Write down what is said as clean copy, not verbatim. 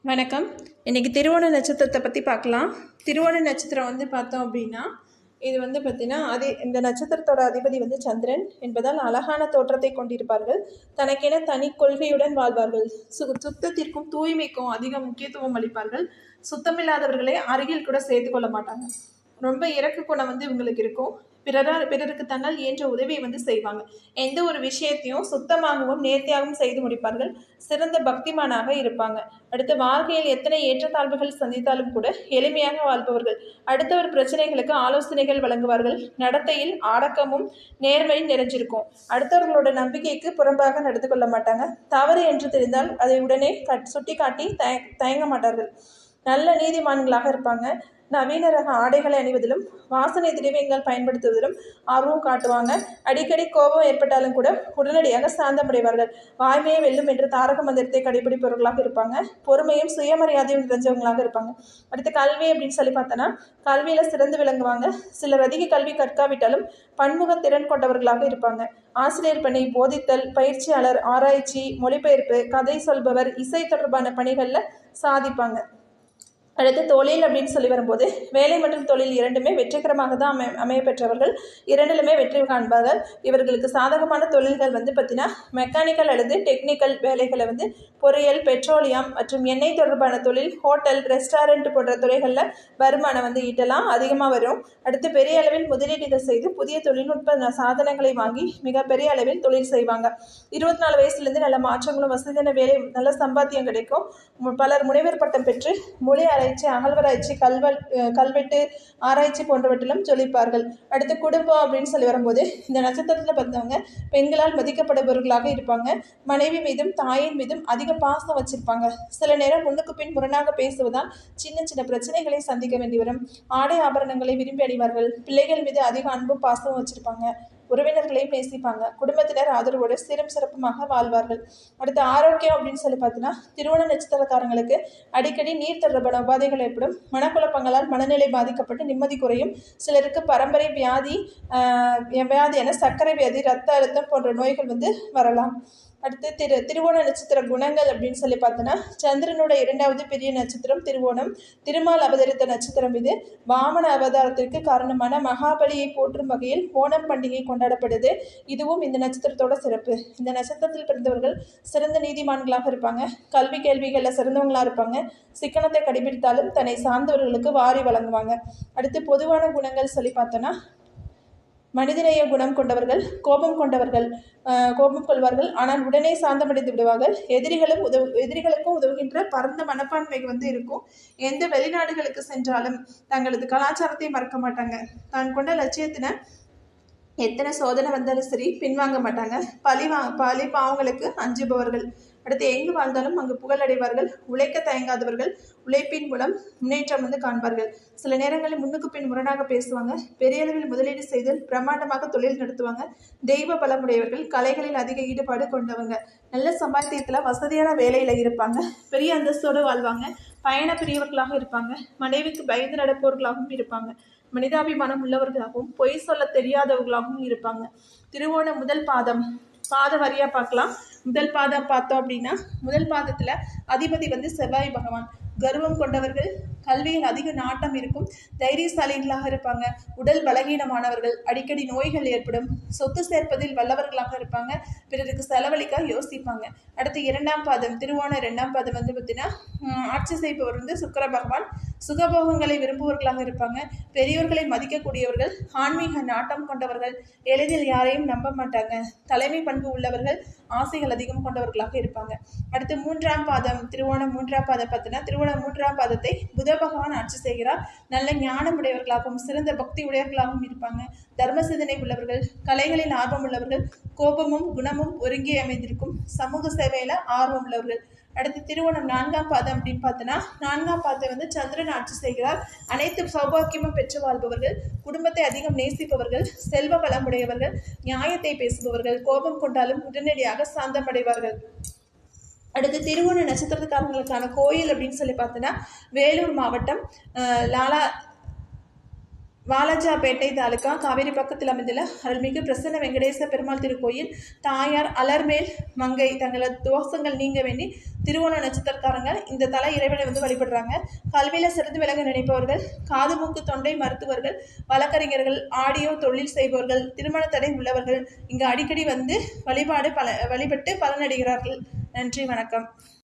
வணக்கம். இன்றைக்கி திருவோண நட்சத்திரத்தை பற்றி பார்க்கலாம். திருவோண நட்சத்திரம் பார்த்தோம் அப்படின்னா, இது பார்த்திங்கன்னா இந்த நட்சத்திரத்தோட அதிபதி சந்திரன் என்பதால் அழகான தோற்றத்தை கொண்டிருப்பார்கள். தனக்கென தனி கொள்கையுடன் வாழ்வார்கள். சுத்தத்திற்கும் தூய்மைக்கும் அதிக முக்கியத்துவம் அளிப்பார்கள். சுத்தமில்லாதவர்களை அருகில் கூட சேர்த்து கொள்ள மாட்டாங்க. ரொம்ப இறக்க குணம் இவங்களுக்கு இருக்கும். பிறருக்கு தன்னால் இயன்ற உதவியை செய்வாங்க. எந்த ஒரு விஷயத்தையும் சுத்தமாகவும் நேர்த்தியாகவும் செய்து முடிப்பார்கள். சிறந்த பக்திமானாக இருப்பாங்க. அடுத்து வாழ்க்கையில் எத்தனை ஏற்றத்தாழ்வுகள் சந்தித்தாலும் கூட எளிமையாக வாழ்பவர்கள். அடுத்தவர் பிரச்சனைகளுக்கு ஆலோசனைகள் வழங்குவார்கள். நடத்தையில் அடக்கமும் நேர்மையும் நிறைஞ்சிருக்கும். அடுத்தவர்களோட நம்பிக்கைக்கு புறம்பாக நடந்து கொள்ள மாட்டாங்க. தவறு என்று தெரிந்தால் அதை உடனே சுட்டி காட்டி தயங்க மாட்டார்கள். நல்ல நீதிமான்களாக இருப்பாங்க. நவீன ரக ஆடைகளை அணிவதிலும் வாசனை திரவியங்கள் பயன்படுத்துவதிலும் ஆர்வம் காட்டுவாங்க. அடிக்கடி கோபம் ஏற்பட்டாலும் கூட உடனடியாக சாந்தமடைவார்கள். வாய்மையை வெல்லும் என்று தாரக மந்திரத்தை கடைபிடிப்பவர்களாக இருப்பாங்க. பொறுமையும் சுயமரியாதையும் நிறைஞ்சவங்களாக இருப்பாங்க. அடுத்து கல்வி அப்படின்னு சொல்லி பார்த்தோன்னா, கல்வியில் சிறந்து விளங்குவாங்க. சிலர் அதிக கல்வி கற்காவிட்டாலும் பன்முக திறன் கொண்டவர்களாக இருப்பாங்க. ஆசிரியர் பணி, போதித்தல், பயிற்சியாளர், ஆராய்ச்சி, மொழிபெயர்ப்பு, கதை சொல்பவர், இசை தொடர்பான பணிகளில் சாதிப்பாங்க. அடுத்து தொழில் அப்படின்னு சொல்லி வரும்போது, வேலை மற்றும் தொழில் இரண்டுமே வெற்றிகரமாக தான் அமைய பெற்றவர்கள். இரண்டிலுமே வெற்றி காண்பார்கள். இவர்களுக்கு சாதகமான தொழில்கள் பார்த்தீங்கன்னா மெக்கானிக்கல் அல்லது டெக்னிக்கல் வேலைகளை பொறியியல், பெட்ரோலியம் மற்றும் எண்ணெய் தொடர்பான தொழில், ஹோட்டல், ரெஸ்டாரண்ட் போன்ற துறைகளில் வருமானம் ஈட்டலாம், அதிகமாக வரும். அடுத்து பெரிய அளவில் முதலீடுகள் செய்து புதிய தொழில்நுட்ப சாதனங்களை வாங்கி மிகப்பெரிய அளவில் தொழில் செய்வாங்க. 24 வயசுலேருந்து நல்ல மாற்றங்களும் வசதியான வேலை, நல்ல சம்பாத்தியம் கிடைக்கும். பலர் முனைவர் பட்டம் பெற்று மொழி ஆராய்ச்சி, அகழ்வாராய்ச்சி, கல்வெட்டு ஆராய்ச்சி போன்றவற்றிலும் ஜொலிப்பார்கள். அடுத்து குடும்பம் அப்படின்னு சொல்லி வரும்போது, இந்த நட்சத்திரத்தில் பார்த்தவங்க பெண்களால் மதிக்கப்படுபவர்களாக இருப்பாங்க. மனைவி மீதும் தாயின் மீதும் அதிக பாசம் வச்சிருப்பாங்க. சில நேரம் முன்னுக்கு பின் முரணாக பேசுவதால் சின்ன சின்ன பிரச்சனைகளை சந்திக்க வேண்டி வரும். ஆடை ஆபரணங்களை விரும்பி அணிவார்கள். பிள்ளைகள் மீது அதிக அன்பும் பாசமும் வச்சிருப்பாங்க. உறவினர்களையும் நேசிப்பாங்க. குடும்பத்தினர் ஆதரவோடு சீரும் சிறப்புமாக வாழ்வார்கள். அடுத்து ஆரோக்கியம் அப்படின்னு சொல்லி பார்த்தீங்கன்னா, திருவோண நட்சத்திரக்காரங்களுக்கு அடிக்கடி நீர் தொடர்பான உபாதைகள் ஏற்படும். மனக்குழப்பங்களால் மனநிலை பாதிக்கப்பட்டு நிம்மதி குறையும். சிலருக்கு பரம்பரை வியாதியான சர்க்கரை வியாதி, இரத்த அழுத்தம் போன்ற நோய்கள் வரலாம். அடுத்து திருவோண நட்சத்திர குணங்கள் அப்படின்னு சொல்லி பார்த்தோன்னா, சந்திரனோட 2வது பெரிய நட்சத்திரம் திருவோணம். திருமால் அவதரித்த நட்சத்திரம் இது. வாமன அவதாரத்திற்கு காரணமான மகாபலியை போற்றும் வகையில் ஓணம் பண்டிகை கொண்டாடப்படுது. இதுவும் இந்த நட்சத்திரத்தோட சிறப்பு. இந்த நட்சத்திரத்தில் பிறந்தவர்கள் சிறந்த நீதிமான்களாக இருப்பாங்க. கல்வி கேள்விகளில் சிறந்தவங்களாக இருப்பாங்க. சிக்கனத்தை கடைபிடித்தாலும் தன்னை சார்ந்தவர்களுக்கு வாரி வழங்குவாங்க. அடுத்து பொதுவான குணங்கள் சொல்லி பார்த்தோன்னா, மனிதநேய குணம் கொண்டவர்கள், கோபம் கொள்வார்கள், ஆனால் உடனே சாந்தமடைந்து விடுவார்கள். எதிரிகளுக்கும் உதவுகின்ற பரந்த மனப்பான்மை இருக்கும். எந்த வெளிநாடுகளுக்கு சென்றாலும் தங்களது கலாச்சாரத்தை மறக்க மாட்டாங்க. தான் கொண்ட லட்சியத்தின எத்தனை சோதனை வந்தாலும் சரி பின்வாங்க மாட்டாங்க. பழி பாவங்களுக்கு அஞ்சுபவர்கள். அடுத்து எங்கு வாழ்ந்தாலும் அங்கு புகழடைவார்கள். உழைக்க தயங்காதவர்கள். உழைப்பின் மூலம் முன்னேற்றம் காண்பார்கள். சில நேரங்களில் முன்னுக்கு பின் முரணாக பேசுவாங்க. பெரிய அளவில் முதலீடு செய்தல், பிரம்மாண்டமாக தொழில் நடத்துவாங்க. தெய்வ பலமுடையவர்கள். கலைகளில் அதிக ஈடுபாடு கொண்டவங்க. நல்ல சம்பாத்தியத்தில் வசதியான வேலையில் இருப்பாங்க. பெரிய அந்தஸ்தோடு வாழ்வாங்க. பயண பிரியவர்களாக இருப்பாங்க. மனைவிக்கு பயந்து நடப்பவர்களாகவும் இருப்பாங்க. மனிதாபிமானம் உள்ளவர்களாகவும் பொய் சொல்ல தெரியாதவர்களாகவும் இருப்பாங்க. திருவோண முதல் பாத வாரியா பார்க்கலாம். முதல் பாதம் பார்த்தோம் அப்படின்னா, முதல் பாதத்தில் அதிபதி செவ்வாய் பகவான். கர்வம் கொண்டவர்கள். கல்வியில் அதிக நாட்டம் இருக்கும். தைரியசாலிகளாக இருப்பாங்க. உடல் பலகீனமானவர்கள். அடிக்கடி நோய்கள் ஏற்படும். சொத்து சேர்ப்பதில் வல்லவர்களாக இருப்பாங்க. பிறருக்கு செலவழிக்க யோசிப்பாங்க. அடுத்து 2ஆம் பாதம் திருவோண 2ஆம் பாதம் பார்த்தீங்கன்னா, ஆட்சி செய்பவர் சுக்கிர பகவான். சுகபோகங்களை விரும்புவர்களாக இருப்பாங்க. பெரியோர்களை மதிக்கக்கூடியவர்கள். ஆன்மீக நாட்டம் கொண்டவர்கள். எளிதில் யாரையும் நம்ப மாட்டாங்க. தலைமை பண்பு உள்ளவர்கள். ஆசைகள் அதிகம் கொண்டவர்களாக இருப்பாங்க. அடுத்து 3ஆம் பாதம் திருவோண 3ஆம் பாதம் பார்த்தீங்கன்னா, திருவோண 3ஆம் பாதத்தை புத பகவான் ஆட்சி செய்கிறார். நல்ல ஞானம் உடையவர்களாகவும் சிறந்த பக்தி உடையவர்களாகவும் இருப்பாங்க. தர்ம சிந்தனை உள்ளவர்கள். கலைகளில் ஆர்வம் உள்ளவர்கள். கோபமும் குணமும் ஒருங்கே அமைந்திருக்கும். சமூக சேவையில ஆர்வம் உள்ளவர்கள். அடுத்து திருவோணம் 4ஆம் பாதம் அப்படின்னு பார்த்தோன்னா, 4ஆம் பாதத்தை சந்திரன் ஆட்சி செய்கிறார். அனைத்து சௌபாக்கியமும் பெற்று வாழ்பவர்கள். குடும்பத்தை அதிகம் நேசிப்பவர்கள். செல்வ வளமுடையவர்கள். நியாயத்தை பேசுபவர்கள். கோபம் கொண்டாலும் உடனடியாக சாந்தமடைவார்கள். அடுத்து திருவோண நட்சத்திரக்காரங்களுக்கான கோயில் அப்படின்னு சொல்லி பார்த்தோன்னா, வேலூர் மாவட்டம் வாலாஜாபேட்டை தாலுகா காவேரி பக்கத்தில் அமைந்துள்ள அருள்மிகு பிரசன்ன வெங்கடேச பெருமாள் திருக்கோயில் தாயார் அலர்மேல் மங்கை தங்களது தோஷங்கள் நீங்க வேண்டி திருவோண நட்சத்திரக்காரங்க இந்த தல இறைவனை வந்து வழிபடுறாங்க. கல்வியில் சிறந்து விளங்க நினைப்பவர்கள், காது மூக்கு தொண்டை மருத்துவர்கள், வழக்கறிஞர்கள், ஆடியோ தொழில் செய்பவர்கள், திருமண தடை உள்ளவர்கள் இங்கு அடிக்கடி வந்து வழிபட்டு பலனடைகிறார்கள். நன்றி, வணக்கம்.